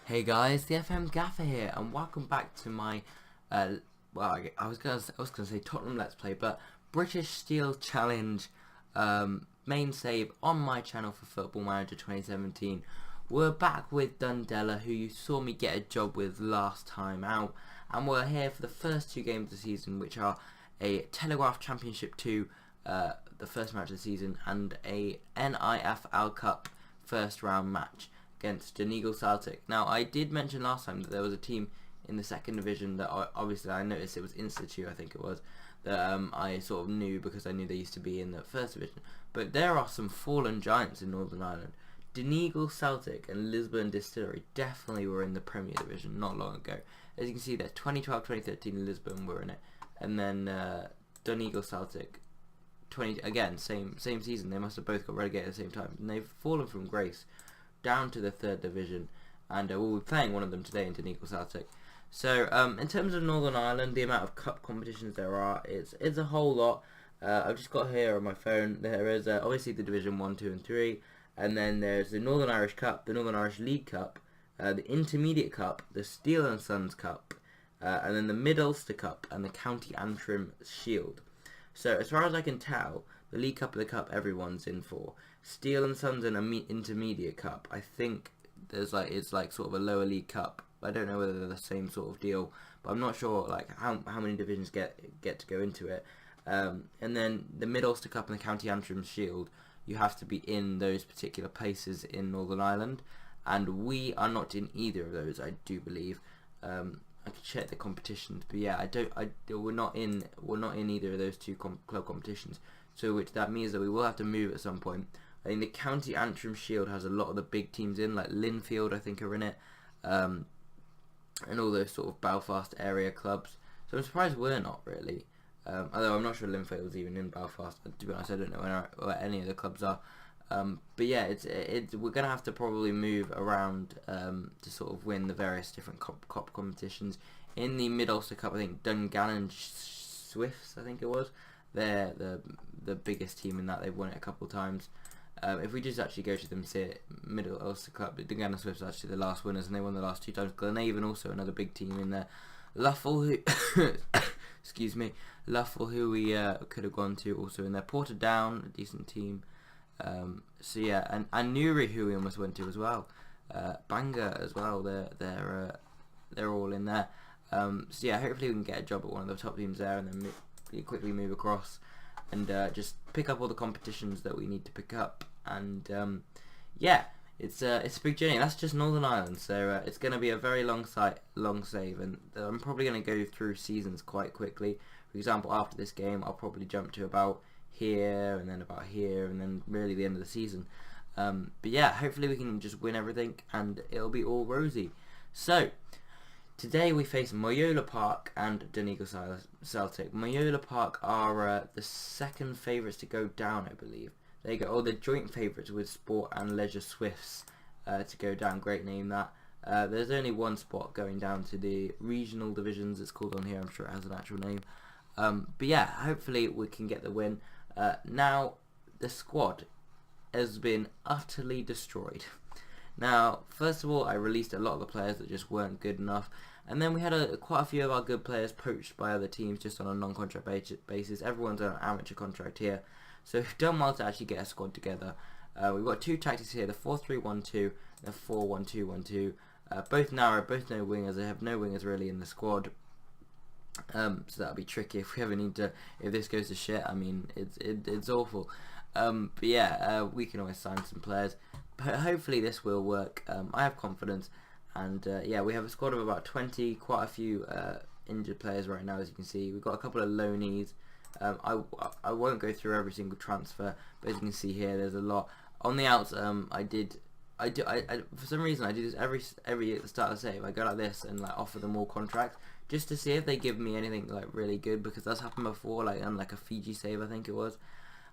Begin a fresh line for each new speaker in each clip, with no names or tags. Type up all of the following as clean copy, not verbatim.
Hey guys, the FM Gaffer here, and welcome back to my, I was gonna say Tottenham Let's Play, but British Steel Challenge main save on my channel for Football Manager 2017. We're back with Dundela, who you saw me get a job with last time out, and we're here for the first two games of the season, which are a Telegraph Championship 2, the first match of the season, and a NIFL Cup first round match against Donegal Celtic. Now, I did mention last time that there was a team in the second division that obviously I noticed it was Institute, I think it was, that I sort of knew because I knew they used to be in the first division. But there are some fallen giants in Northern Ireland. Donegal Celtic and Lisburn Distillery definitely were in the Premier Division not long ago. As you can see there, 2012-2013 Lisburn were in it, and then Donegal Celtic, same season. They must have both got relegated at the same time, and they've fallen from grace down to the third division, and we'll be playing one of them today in Donegal Celtic. So in terms of Northern Ireland, the amount of cup competitions there are, it's a whole lot. I've just got here on my phone, there is obviously the Division 1, 2 and 3, and then there's the Northern Irish Cup, the Northern Irish League Cup, the Intermediate Cup, the Steel and Sons Cup, and then the Mid-Ulster Cup and the County Antrim Shield. So as far as I can tell, the League Cup and the Cup everyone's in for. Steel and Sons and an Intermediate Cup, I think it's like sort of a lower league cup. I don't know whether they're the same sort of deal, but I'm not sure like how many divisions get to go into it. And then the Mid-Ulster Cup and the County Antrim Shield, you have to be in those particular places in Northern Ireland, and we are not in either of those, I do believe. I could check the competitions, but yeah, we're not in either of those two club competitions. So which that means that we will have to move at some point. I think the County Antrim Shield has a lot of the big teams in, like Linfield, I think, are in it, and all those sort of Belfast area clubs. So I'm surprised we're not really. Although I'm not sure Linfield's even in Belfast. To be honest, I don't know where any of the clubs are. But yeah, we're gonna have to probably move around to sort of win the various different cup competitions. In the Mid-Ulster Cup, I think Dungannon Swifts, I think it was. They're the biggest team in that. They've won it a couple of times. If we just actually go to them, see it, Mid-Ulster Cup, the Dungannon Swifts are actually the last winners, and they won the last two times. Glenavon also another big team in there. Luffle, who excuse me, Luffle, who we could have gone to, also in there. Portadown, a decent team. So yeah, and Newry, who we almost went to as well. Bangor as well. They're all in there. So yeah, hopefully we can get a job at one of the top teams there, and then quickly move across and just pick up all the competitions that we need to pick up. And yeah, it's a big journey. That's just Northern Ireland, so it's going to be a very long save, and I'm probably going to go through seasons quite quickly. For example, after this game, I'll probably jump to about here, and then about here, and then really the end of the season. But yeah, hopefully we can just win everything, and it'll be all rosy. So today we face Moyola Park and Donegal Celtic. Moyola Park are the second favourites to go down, I believe. They go, the joint favourites with Sport and Leisure Swifts to go down. Great name that. There's only one spot going down to the regional divisions. It's called on here. I'm sure it has an actual name. But yeah, hopefully we can get the win. Now the squad has been utterly destroyed. Now, first of all, I released a lot of the players that just weren't good enough, and then we had quite a few of our good players poached by other teams just on a non-contract basis. Everyone's on an amateur contract here, so we've done well to actually get a squad together. We've got two tactics here, the 4-3-1-2 and the 4-1-2-1-2. Both narrow, both no wingers. They have no wingers really in the squad. So that'll be tricky if we ever need to. If this goes to shit, I mean, it's awful. But yeah, we can always sign some players. But hopefully this will work. I have confidence, and yeah, we have a squad of about 20. Quite a few injured players right now, as you can see. We've got a couple of loanees. I won't go through every single transfer, but as you can see here, there's a lot on the outs. I for some reason I do this every at the start of the save. I go like this and like offer them all contracts just to see if they give me anything like really good, because that's happened before, like on like a Fiji save, I think it was.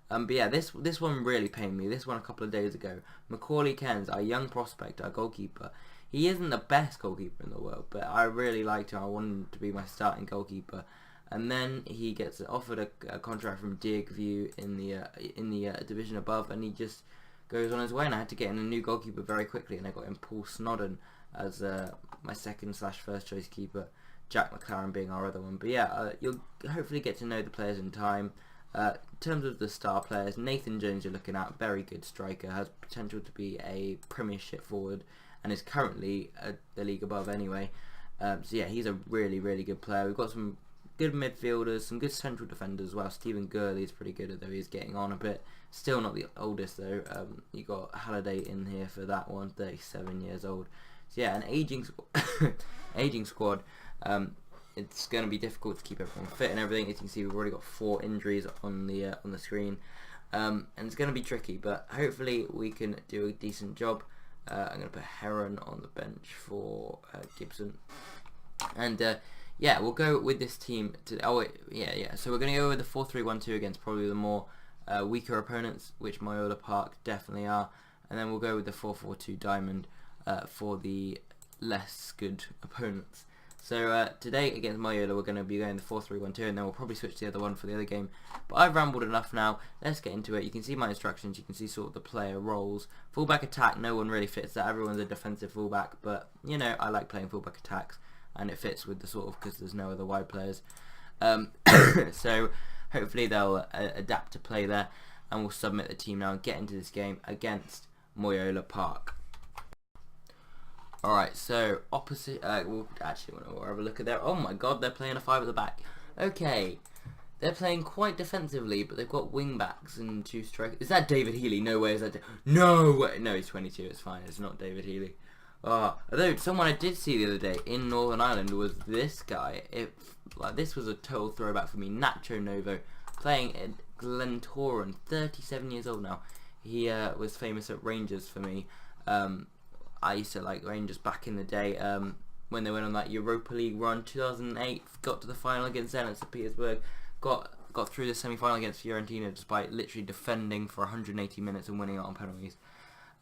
But yeah, this one really pained me. This one a couple of days ago. Macaulay Cairns, our young prospect, our goalkeeper. He isn't the best goalkeeper in the world, but I really liked him. I wanted him to be my starting goalkeeper. And then he gets offered a contract from Digview in the division above, and he just goes on his way, and I had to get in a new goalkeeper very quickly, and I got in Paul Snodden as my second/first choice keeper, Jack McLaren being our other one. But yeah, you'll hopefully get to know the players in time. In terms of the star players, Nathan Jones you're looking at, very good striker, has potential to be a Premiership forward, and is currently the league above anyway. So yeah, he's a really, really good player. We've got some good midfielders, some good central defenders as well. Stephen Gurley is pretty good, although he's getting on a bit. Still not the oldest though. You got Halliday in here for that one, 37 years old. So yeah, an aging squad. It's going to be difficult to keep everyone fit and everything. As you can see, we've already got 4 injuries on the screen, and it's going to be tricky. But hopefully we can do a decent job. I'm going to put Heron on the bench for Gibson, and yeah, we'll go with this team. So we're going to go with the 4-3-1-2 against probably the more weaker opponents, which Moyola Park definitely are, and then we'll go with the 4-4-2 diamond for the less good opponents. So today against Moyola we're going to be going the 4-3-1-2, and then we'll probably switch to the other one for the other game. But I've rambled enough now, let's get into it. You can see my instructions, you can see sort of the player roles. Fullback attack, no one really fits that, everyone's a defensive fullback, but you know, I like playing fullback attacks, and it fits with the sort of, because there's no other wide players. So hopefully they'll adapt to play there, and we'll submit the team now and get into this game against Moyola Park. Alright, so opposite, we'll actually want to have a look at their, oh my god, they're playing a 5 at the back. Okay, they're playing quite defensively, but they've got wing backs and 2 strikers. Is that David Healy? No way, is that, no way, no, he's 22, it's fine, it's not David Healy. Although someone I did see the other day in Northern Ireland was this guy. This was a total throwback for me, Nacho Novo, playing at Glentoran, 37 years old now. He was famous at Rangers for me. I used to like Rangers back in the day when they went on that Europa League run, 2008, got to the final against Zenit St. Petersburg, got through the semi-final against Fiorentina despite literally defending for 180 minutes and winning it on penalties.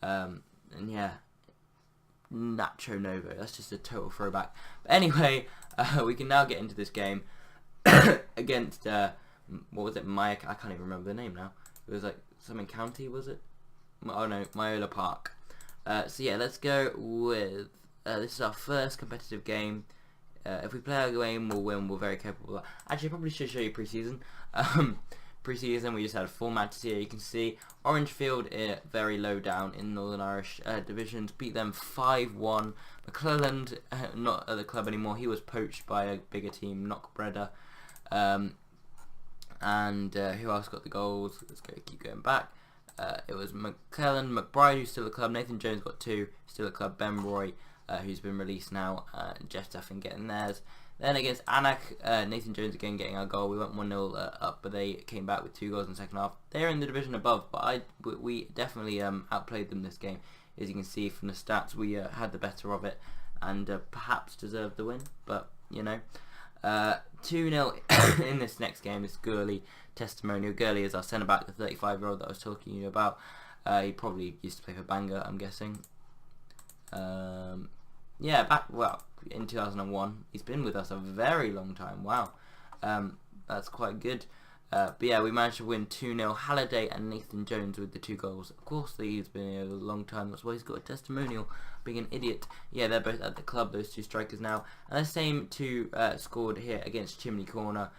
And yeah, Nacho Novo, that's just a total throwback. But anyway, we can now get into this game against, what was it, I can't even remember the name now. It was like something County, was it? Oh no, Moyola Park. So yeah, let's go with, this is our first competitive game. If we play our game, we'll win, we're very capable of that. Actually, I probably should show you pre-season. Pre-season, we just had 4 matches here. You can see Orangefield very low down in Northern Irish divisions. Beat them 5-1. McClelland, not at the club anymore. He was poached by a bigger team, Knockbreda. And who else got the goals? Let's keep going back. It was McClelland, McBride, who's still at the club. Nathan Jones got 2, still at the club. Ben Roy, who's been released now. Jeff Staffen getting theirs. Then against Anak, Nathan Jones again getting our goal. We went 1-0 up, but they came back with 2 goals in the second half. They're in the division above, but we definitely outplayed them this game. As you can see from the stats, we had the better of it and perhaps deserved the win. But you know, 2-0 in this next game. Is Gurley testimonial. Gurley is our centre back, the 35-year-old that I was talking to you about. He probably used to play for Bangor, I'm guessing. Yeah, in 2001. He's been with us a very long time. Wow, that's quite good. But yeah, we managed to win 2-0. Halliday and Nathan Jones with the 2 goals. Of course, he's been here a long time. That's why he's got a testimonial. Being an idiot. Yeah, they're both at the club, those 2 strikers now. And the same 2 scored here against Chimney Corner.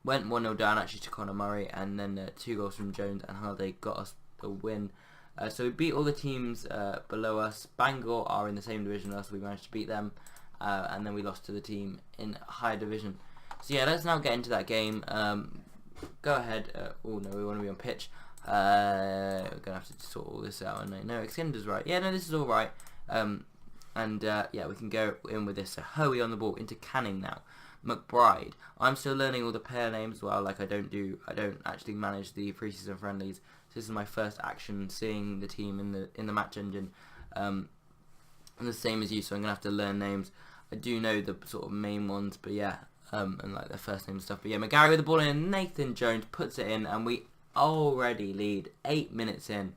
Went 1-0 down actually to Conor Murray, and then 2 goals from Jones and Halliday got us the win. So we beat all the teams below us. Bangor are in the same division as us, we managed to beat them, and then we lost to the team in higher division. So yeah, let's now get into that game. Go ahead. Oh no, we want to be on pitch. We're gonna have to sort all this out. And no, extender's right. Yeah, no, this is all right. Yeah, we can go in with this. So Hoey on the ball into Canning now. McBride. I'm still learning all the player names as well. Like I don't actually manage the preseason friendlies. So this is my first action seeing the team in the match engine. And the same as you, so I'm gonna have to learn names. I do know the sort of main ones, but yeah, and like their first name and stuff. But yeah, McGarry with the ball in. Nathan Jones puts it in, and we already lead 8 minutes in.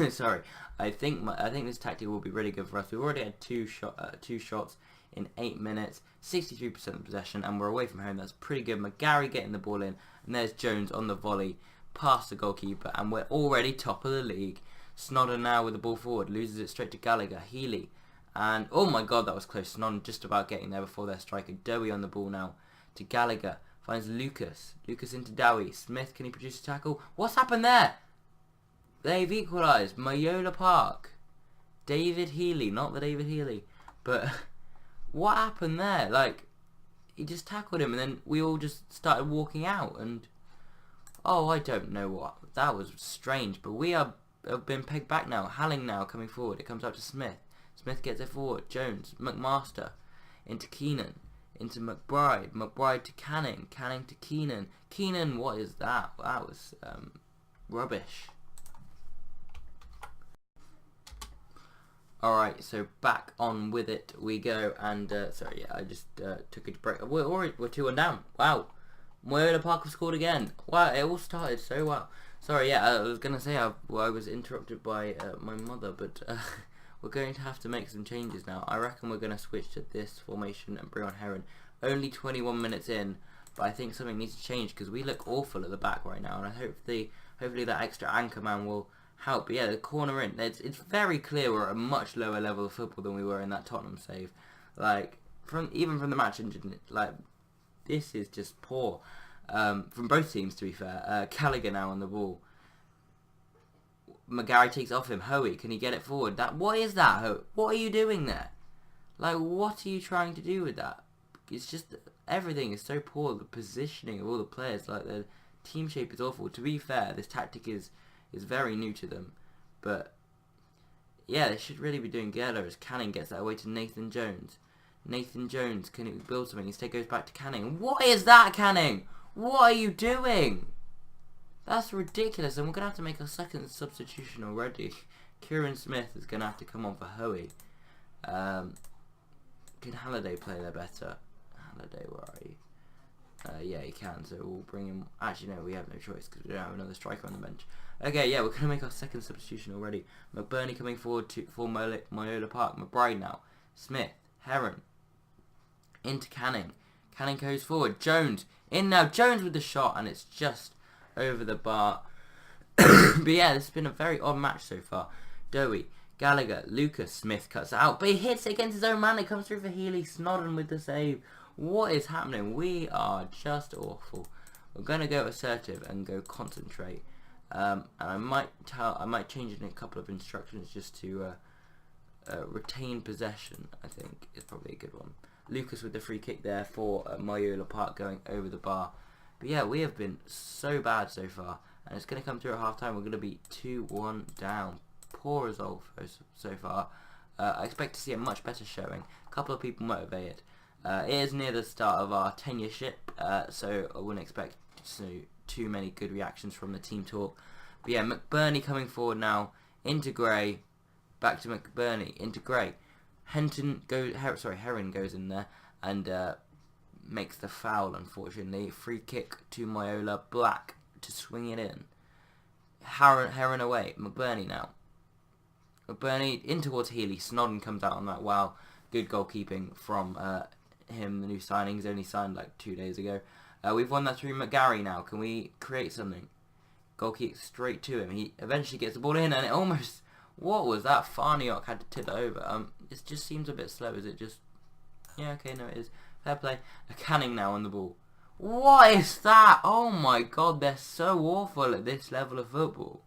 Sorry, I think this tactic will be really good for us. We've already had two shots in 8 minutes, 63% of possession, and we're away from home. That's pretty good. McGarry getting the ball in, and there's Jones on the volley, past the goalkeeper, and we're already top of the league. Snodden now with the ball forward, loses it straight to Gallagher. Healy, and oh my god, that was close. Snodden just about getting there before their striker. Dowie on the ball now to Gallagher, finds Lucas. Lucas into Dowie. Smith, can he produce a tackle? What's happened there? They've equalised. Mayola Park. David Healy, not the David Healy, but what happened there? Like, he just tackled him, and then we all just started walking out, and oh, I don't know what. That was strange, but we have been pegged back now. Halling now coming forward. It comes out to Smith. Smith gets it forward. Jones, McMaster, into Keenan, into McBride. McBride to Canning. Canning to Keenan. Keenan, what is that? That was rubbish. Alright, so back on with it we go, and sorry, yeah, I just took a break. We're 2-1 down. Wow. Moyola Park have scored again. Wow, it all started so well. Sorry, yeah, I was going to say I was interrupted by my mother, but we're going to have to make some changes now. I reckon we're going to switch to this formation and bring on Heron. Only 21 minutes in, but I think something needs to change because we look awful at the back right now, and I hopefully that extra anchor man will help. But yeah, the corner in, it's very clear we're at a much lower level of football than we were in that Tottenham save. Like, even from the match engine, like, this is just poor. From both teams, to be fair. Gallagher now on the ball. McGarry takes off him. Hoey, can he get it forward? What is that, Hoey? What are you doing there? Like, what are you trying to do with that? It's just, everything is so poor. The positioning of all the players, like, the team shape is awful. To be fair, this tactic is very new to them. But, yeah, they should really be doing Geller as Canning gets that away to Nathan Jones. Nathan Jones, can he build something? Instead goes back to Canning. What is that, Canning? What are you doing? That's ridiculous, and we're going to have to make a second substitution already. Kieran Smith is going to have to come on for Hoey. Can Halliday play there better? Halliday, where are you? Yeah, he can, so we'll bring him. Actually, no, we have no choice because we don't have another striker on the bench. Okay, yeah, we're going to make our second substitution already. McBurney coming forward for Moyola Park. McBride now. Smith. Heron. Into Canning. Canning goes forward. Jones. In now. Jones with the shot, and it's just over the bar. But yeah, this has been a very odd match so far. Dowie. Gallagher. Lucas. Smith cuts it out, but he hits it against his own man. It comes through for Healy. Snodden with the save. What is happening? We are just awful. We're going to go assertive and go concentrate. And I might change it in a couple of instructions just to retain possession. I think is probably a good one. Lucas with the free kick there for Moyola Park going over the bar. But yeah, we have been so bad so far, and it's going to come through at half time. We're going to be 2-1 down. Poor result so far. I expect to see a much better showing. A couple of people motivated. It is near the start of our tenureship, so I wouldn't expect too many good reactions from the team talk. But yeah, McBurney coming forward now into Gray, back to McBurney into Gray. Heron goes in there and makes the foul. Unfortunately, free kick to Moyola. Black to swing it in. Heron away. McBurney now. McBurney in towards Healy. Snodden comes out on that. Wow, good goalkeeping from him, the new signing. He's only signed like 2 days ago. We've won that through McGarry now. Can we create something? Goal kick straight to him. He eventually gets the ball in, and it almost... What was that? Farniok had to tip it over. It just seems a bit slow. Is it just... Yeah, okay, no, it is. Fair play. A Canning now on the ball. What is that? Oh my god, they're so awful at this level of football.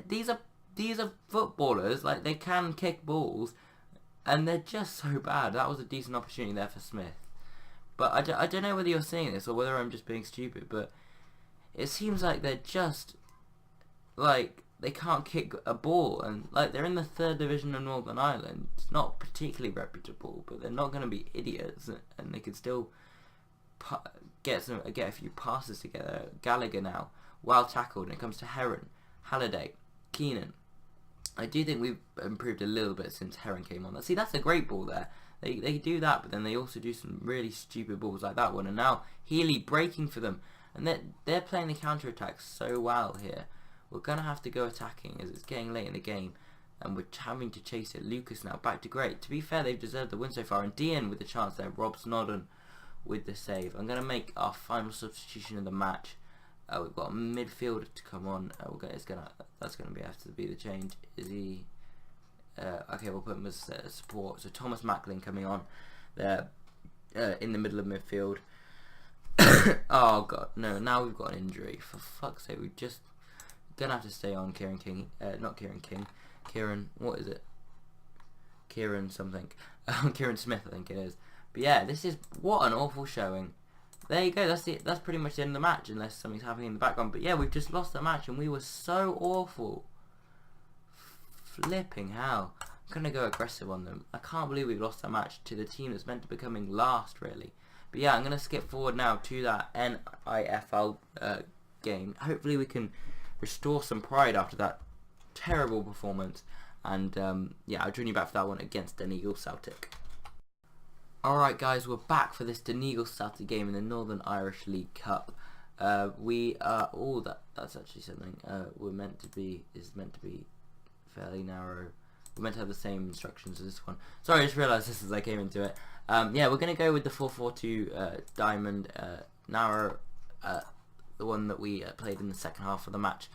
These are footballers. Like, they can kick balls, and they're just so bad. That was a decent opportunity there for Smith. But I don't know whether you're seeing this or whether I'm just being stupid, but it seems like they're just, like, they can't kick a ball, and like they're in the 3rd division of Northern Ireland. It's not particularly reputable, but they're not going to be idiots, and they could still get a few passes together. Gallagher now, well tackled, and it comes to Heron, Halliday, Keenan. I do think we've improved a little bit since Heron came on. See, that's a great ball there. They do that, but then they also do some really stupid balls like that one. And now Healy breaking for them, and they're playing the counter attack so well here. We're gonna have to go attacking as it's getting late in the game, and we're having to chase it. Lucas now back to Gray. To be fair, they've deserved the win so far, and Dean with the chance there. Rob Snodden with the save. I'm gonna make our final substitution of the match. We've got a midfielder to come on. That's gonna have to be the change. Is he? Okay, we'll put him as support. So Thomas Macklin coming on there in the middle of midfield. Oh god, no! Now we've got an injury. For fuck's sake, we're just gonna have to stay on Kieran King. Not Kieran King. Kieran, what is it? Kieran something. Kieran Smith, I think it is. But yeah, this is what an awful showing. There you go. That's pretty much the end of the match, unless something's happening in the background. But yeah, we've just lost the match, and we were so awful. Flipping hell! I'm gonna go aggressive on them. I can't believe we've lost that match to the team that's meant to be coming last, really. But yeah, I'm gonna skip forward now to that NIFL game. Hopefully, we can restore some pride after that terrible performance. And yeah, I'll join you back for that one against Donegal Celtic. Alright guys, we're back for this Donegal Celtic game in the Northern Irish League Cup. We are that's actually something is meant to be fairly narrow. We're meant to have the same instructions as this one. Sorry, I just realised this as I came into it. Yeah, we're gonna go with the 4-4-2 diamond narrow, the one that we played in the second half of the match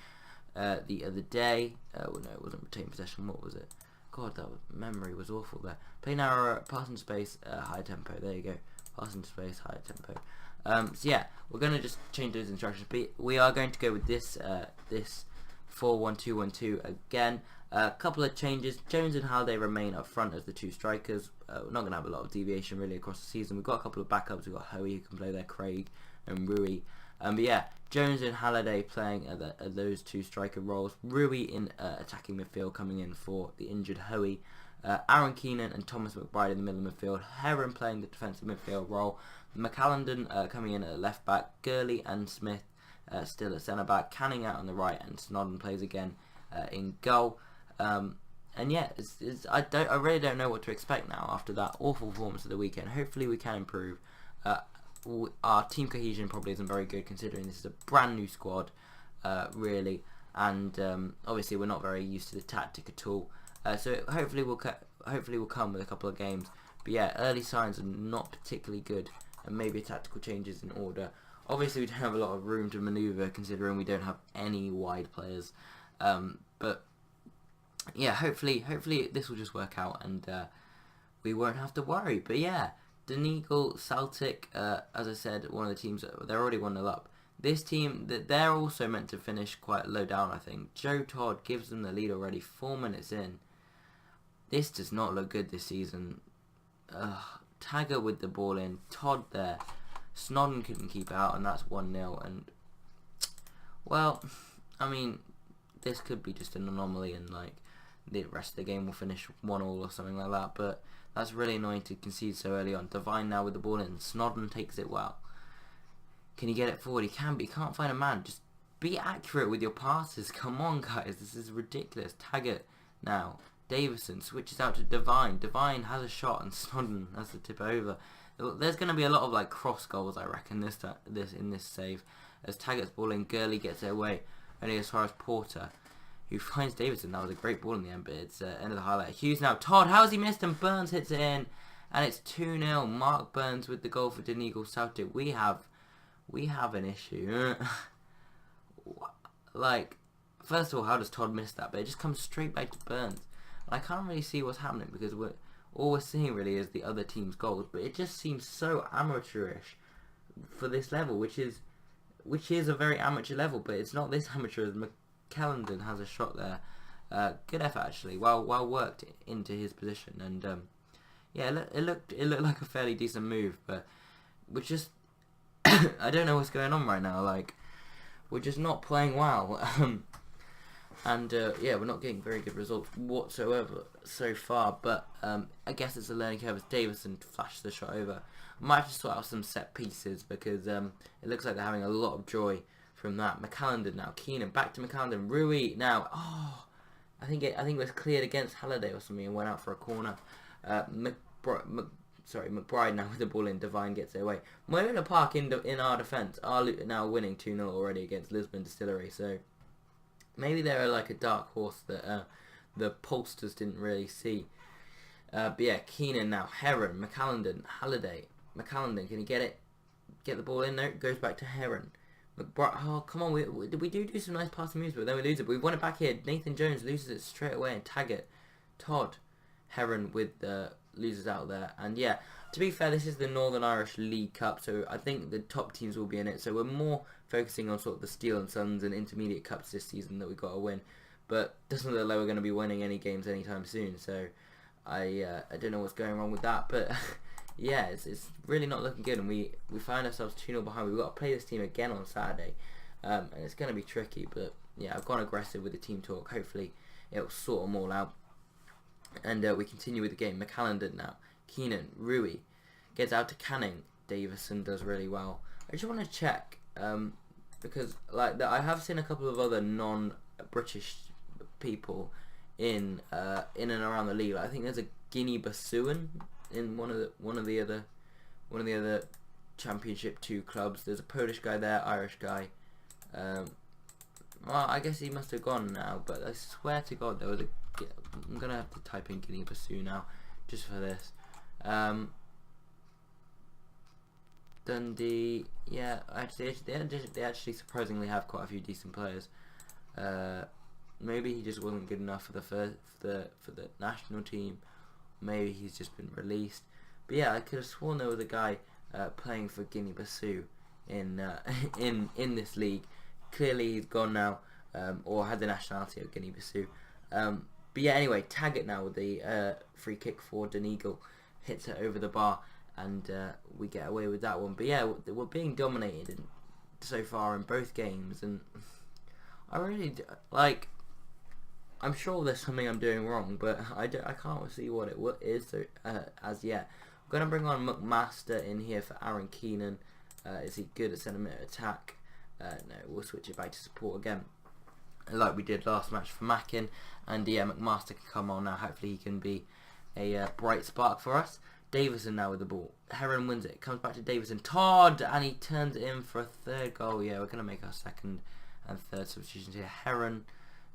the other day. Well, no, it wasn't retain possession. What was it? God, memory was awful there. Play narrow, pass in space, high tempo. There you go. Pass in space, high tempo. So yeah, we're gonna just change those instructions. But we are going to go with this 4-1-2-1-2 again. A couple of changes. Jones and Halliday remain up front as the two strikers. We're not gonna have a lot of deviation really across the season. We've got a couple of backups. We've got Hoey who can play there, Craig and Rui. But yeah, Jones and Halliday playing at those two striker roles. Rui in attacking midfield, coming in for the injured Hoey. Aaron Keenan and Thomas McBride in the middle of midfield. Heron playing the defensive midfield role. McAlendon coming in at left back. Gurley and Smith still at centre back. Canning out on the right, and Snodden plays again in goal. And yeah, I really don't know what to expect now after that awful performance of the weekend. Hopefully we can improve. Our team cohesion probably isn't very good considering this is a brand new squad, really, and obviously we're not very used to the tactic at all. So hopefully we'll come with a couple of games. But yeah, early signs are not particularly good, and maybe tactical changes in order. Obviously we don't have a lot of room to manoeuvre considering we don't have any wide players. But yeah, hopefully this will just work out, and we won't have to worry. But yeah, Donegal Celtic, as I said, one of the teams, they're already 1-0 up. This team, they're also meant to finish quite low down, I think. Joe Todd gives them the lead already 4 minutes in. This does not look good this season. Tagger with the ball in, Todd there. Snodden couldn't keep out, and that's 1-0. And, well, I mean, this could be just an anomaly, and like the rest of the game will finish 1-1 or something like that. But that's really annoying to concede so early on. Devine now with the ball in. Snodden takes it well. Can he get it forward? He can, but he can't find a man. Just be accurate with your passes. Come on, guys. This is ridiculous. Taggart now. Davison switches out to Devine. Devine has a shot, and Snodden has to tip over. There's going to be a lot of like cross goals, I reckon, in this save. As Taggart's ball in, Gurley gets it away only as far as Porter, who finds Davison. That was a great ball in the end, but it's end of the highlight. Hughes now. Todd, how's he missed? And Burns hits it in, and it's 2-0. Mark Burns with the goal for Donegal Celtic. We have an issue. Like, first of all, how does Todd miss that? But it just comes straight back to Burns. And I can't really see what's happening because all we're seeing really is the other team's goals. But it just seems so amateurish for this level, which is a very amateur level. But it's not this amateur as McAlendon has a shot there. Good effort actually. Well worked into his position. And yeah, it looked like a fairly decent move. But we're just I don't know what's going on right now. Like, we're just not playing well. And yeah, we're not getting very good results whatsoever so far. But I guess it's a learning curve as Davison flashed the shot over. I might have to sort out some set pieces because it looks like they're having a lot of joy from that. McAlendon now. Keenan back to McAlendon. Rui now. Oh, I think it was cleared against Halliday or something and went out for a corner. McBride now with the ball in. Devine gets it away. Moona Park in our defence are now winning 2-0 already against Lisbon Distillery. So maybe they're like a dark horse that the pollsters didn't really see. But yeah, Keenan now. Heron, McAlendon, Halliday. McAlendon, can he get it? Get the ball in? No, it goes back to Heron. Oh, come on, we do some nice passing moves, but then we lose it. But we won it back here. Nathan Jones loses it straight away and tag it. Todd Heron with the losers out there. And yeah, to be fair, this is the Northern Irish League Cup, so I think the top teams will be in it. So we're more focusing on sort of the Steel and Sons and Intermediate Cups this season that we've got to win. But doesn't look like we're going to be winning any games anytime soon. So I don't know what's going wrong with that, but yeah, it's really not looking good, and we find ourselves 2-0 behind. We've got to play this team again on Saturday, and it's going to be tricky, but yeah, I've gone aggressive with the team talk. Hopefully it'll sort them all out, and we continue with the game. McAllinden now, Keenan, Rui, gets out to Canning, Davison does really well. I just want to check, because like I have seen a couple of other non-British people in and around the league. Like, I think there's a Guinea-Bissauan in one of the other Championship 2 clubs. There's a Polish guy there, Irish guy. Well, I guess he must have gone now, but I swear to God there was a. I'm gonna have to type in Guinea-Bissau now, just for this. Dundee, yeah, actually they actually surprisingly have quite a few decent players. Maybe he just wasn't good enough for the national team. Maybe he's just been released. But yeah, I could have sworn there was a guy playing for Guinea-Bissau in this league. Clearly he's gone now, or had the nationality of Guinea-Bissau. But yeah, anyway, tag it now with the free kick for Donegal. Hits it over the bar, and we get away with that one. But yeah, we're being dominated so far in both games, and I really like. I'm sure there's something I'm doing wrong, but I can't see what it is as yet. I'm going to bring on McMaster in here for Aaron Keenan. Is he good at centre-mid attack? No, we'll switch it back to support again, like we did last match for Mackin. And yeah, McMaster can come on now. Hopefully he can be a bright spark for us. Davison now with the ball. Heron wins it. Comes back to Davison. Todd! And he turns it in for a third goal. Yeah, we're going to make our second and third substitutions here. Heron,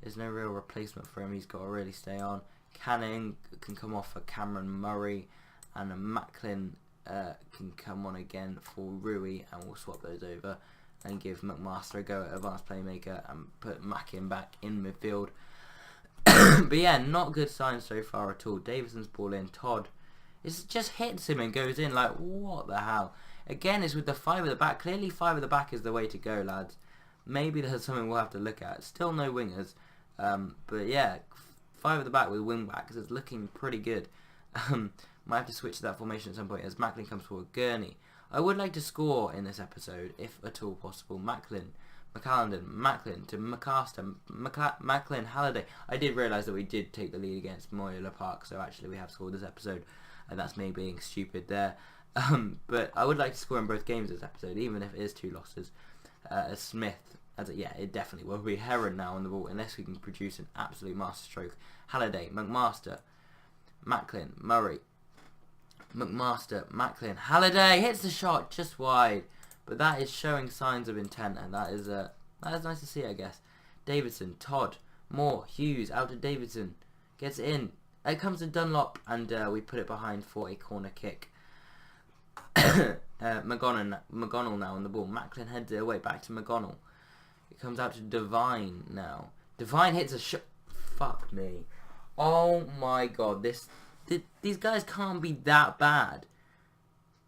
there's no real replacement for him. He's got to really stay on. Canning can come off for Cameron Murray. And Macklin can come on again for Rui. And we'll swap those over and give McMaster a go at advanced playmaker and put Mackin back in midfield. But yeah, not good signs so far at all. Davison's ball in. Todd, it just hits him and goes in. Like, what the hell? Again, it's with the 5 at the back. Clearly 5 at the back is the way to go, lads. Maybe there's something we'll have to look at. Still no wingers. But yeah, 5 at the back with wing backs is looking pretty good. Might have to switch to that formation at some point as Macklin comes forward. Gurney. I would like to score in this episode, if at all possible. Macklin, McAllinden, Macklin to McCaster, Macklin, Halliday. I did realise that we did take the lead against Moyler Park, so actually we have scored this episode, and that's me being stupid there. But I would like to score in both games this episode, even if it is 2 losses. Smith, yeah, it definitely will be. Heron now on the ball, unless we can produce an absolute masterstroke. Halliday, McMaster, Macklin, Murray, McMaster, Macklin, Halliday hits the shot just wide, but that is showing signs of intent, and that is nice to see, I guess. Davidson, Todd, Moore, Hughes out to Davidson, gets it in. It comes to Dunlop, and we put it behind for a corner kick. McGonnell now on the ball. Macklin heads it away back to McGonnell. It comes out to Devine now. Devine hits a shot. Fuck me. Oh my god, these guys can't be that bad.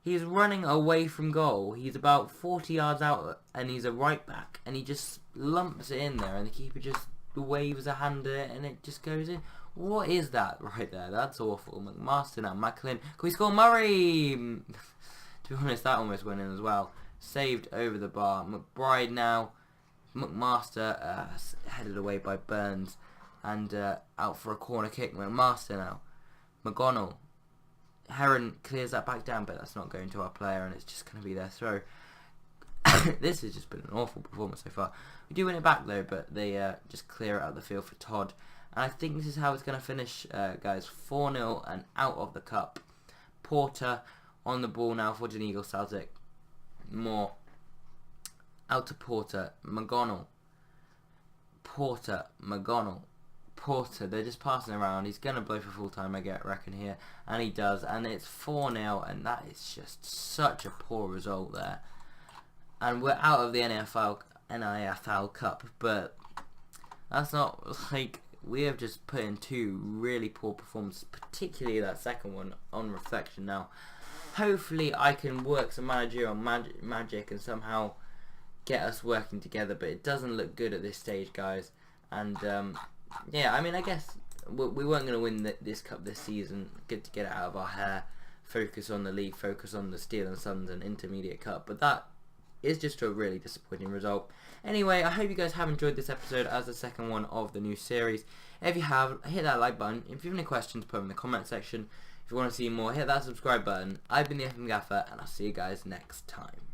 He's running away from goal. He's about 40 yards out, and he's a right back, and he just lumps it in there, and the keeper just waves a hand at it, and it just goes in. What is that right there? That's awful. McMaster now. Macklin. Can we score? Murray? To be honest, that almost went in as well. Saved over the bar. McBride now. McMaster headed away by Burns, and out for a corner kick. McMaster now. McGonnell. Heron clears that back down, but that's not going to our player, and it's just going to be their throw. This has just been an awful performance so far. We do win it back though, but they just clear it out of the field for Todd. And I think this is how it's going to finish, guys. 4-0 and out of the cup. Porter on the ball now for Donegal Celtic. Moore out to Porter. McGonnell. Porter. McGonnell. Porter, they're just passing around. He's going to blow for full time, I reckon here. And he does. And it's 4-0. And that is just such a poor result there. and we're out of the NIFL Cup, but that's not like, we have just put in 2 really poor performances, particularly that second one on reflection. Now, hopefully I can work some managerial magic and somehow get us working together, but it doesn't look good at this stage, guys. And yeah, I mean, I guess we weren't going to win this cup this season. Good to get it out of our hair, focus on the league, focus on the Steel and Suns and Intermediate Cup, but that is just a really disappointing result. Anyway, I hope you guys have enjoyed this episode as the second one of the new series. If you have, hit that like button. If you have any questions, put them in the comment section. If you want to see more, hit that subscribe button. I've been the FM Gaffer, and I'll see you guys next time.